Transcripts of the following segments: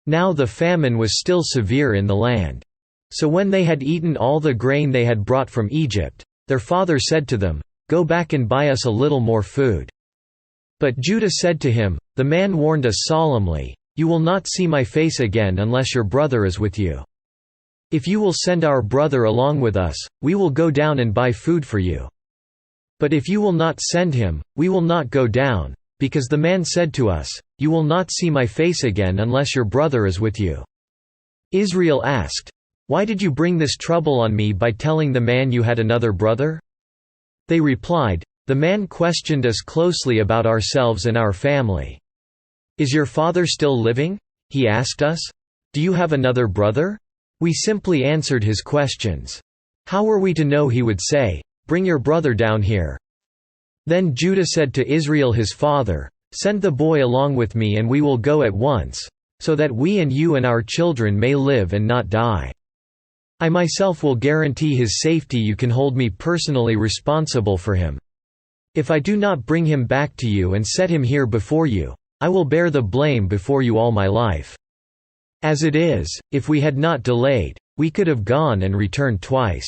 Now the famine was still severe in the land. So when they had eaten all the grain they had brought from Egypt, their father said to them, "Go back and buy us a little more food." But Judah said to him, "The man warned us solemnly, 'You will not see my face again unless your brother is with you. If you will send our brother along with us, we will go down and buy food for you. But if you will not send him, we will not go down, because the man said to us, "You will not see my face again unless your brother is with you."'" Israel asked, "Why did you bring this trouble on me by telling the man you had another brother?" They replied, "The man questioned us closely about ourselves and our family. 'Is your father still living?' he asked us. 'Do you have another brother?' We simply answered his questions. How were we to know he would say, 'Bring your brother down here'?" Then Judah said to Israel his father, "Send the boy along with me and we will go at once, so that we and you and our children may live and not die. I myself will guarantee his safety. You can hold me personally responsible for him. If I do not bring him back to you and set him here before you, I will bear the blame before you all my life. As it is, if we had not delayed, we could have gone and returned twice."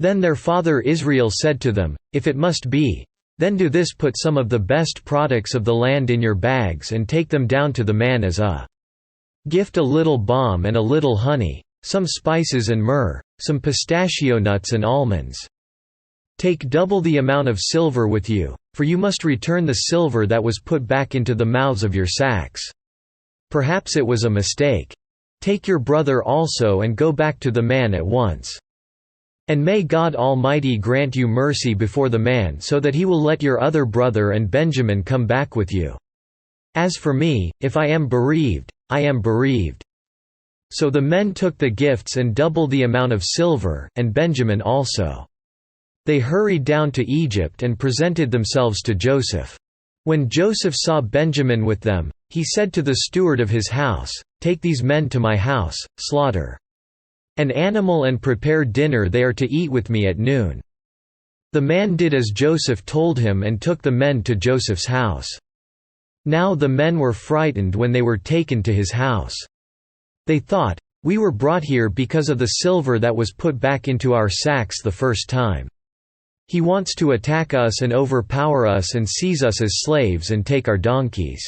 Then their father Israel said to them, "If it must be, then do this: put some of the best products of the land in your bags and take them down to the man as a gift, a little balm and a little honey, some spices and myrrh, some pistachio nuts and almonds. Take double the amount of silver with you, for you must return the silver that was put back into the mouths of your sacks. Perhaps it was a mistake. Take your brother also and go back to the man at once. And may God Almighty grant you mercy before the man so that he will let your other brother and Benjamin come back with you. As for me, if I am bereaved, I am bereaved." So the men took the gifts and double the amount of silver, and Benjamin also. They hurried down to Egypt and presented themselves to Joseph. When Joseph saw Benjamin with them, he said to the steward of his house, "Take these men to my house, slaughter an animal and prepare dinner they are to eat with me at noon." The man did as Joseph told him and took the men to Joseph's house. Now the men were frightened when they were taken to his house. They thought, "We were brought here because of the silver that was put back into our sacks the first time. He wants to attack us and overpower us and seize us as slaves and take our donkeys."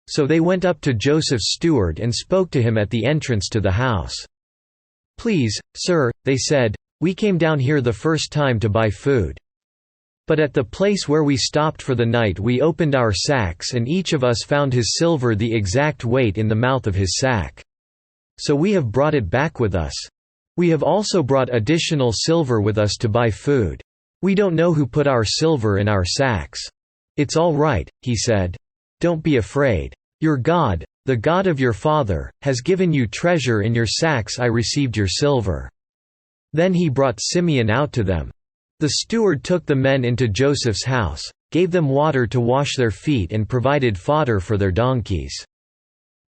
So they went up to Joseph's steward and spoke to him at the entrance to the house. "Please, sir," they said, "we came down here the first time to buy food. But at the place where we stopped for the night we opened our sacks and each of us found his silver the exact weight in the mouth of his sack. So we have brought it back with us. We have also brought additional silver with us to buy food. We don't know who put our silver in our sacks." "It's all right," he said. "Don't be afraid. Your God, the God of your father, has given you treasure in your sacks. I received your silver." Then he brought Simeon out to them. The steward took the men into Joseph's house, gave them water to wash their feet and provided fodder for their donkeys.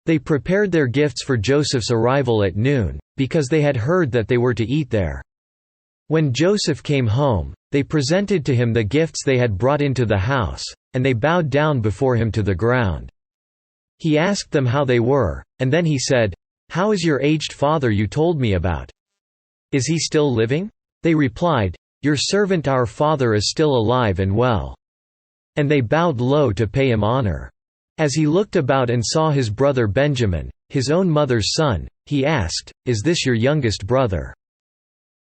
They prepared their gifts for Joseph's arrival at noon, because they had heard that they were to eat there. When Joseph came home, they presented to him the gifts they had brought into the house, and they bowed down before him to the ground. He asked them how they were, and then he said, "How is your aged father you told me about? Is he still living?" They replied, "Your servant our father is still alive and well." And they bowed low to pay him honor. As he looked about and saw his brother Benjamin, his own mother's son, he asked, "Is this your youngest brother?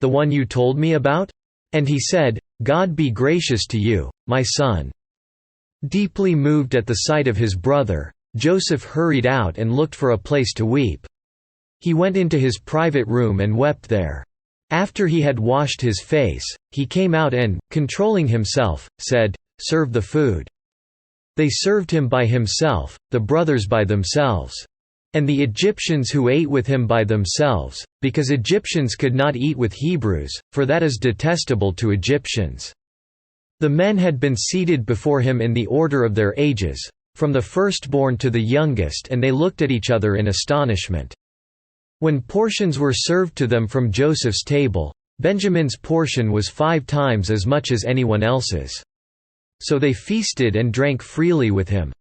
The one you told me about?" And he said, "God be gracious to you, my son." Deeply moved at the sight of his brother, Joseph hurried out and looked for a place to weep. He went into his private room and wept there. After he had washed his face, he came out and, controlling himself, said, "Serve the food." They served him by himself, the brothers by themselves. And the Egyptians who ate with him by themselves, because Egyptians could not eat with Hebrews, for that is detestable to Egyptians. The men had been seated before him in the order of their ages, from the firstborn to the youngest, and they looked at each other in astonishment. When portions were served to them from Joseph's table, Benjamin's portion was 5 times as much as anyone else's. So they feasted and drank freely with him.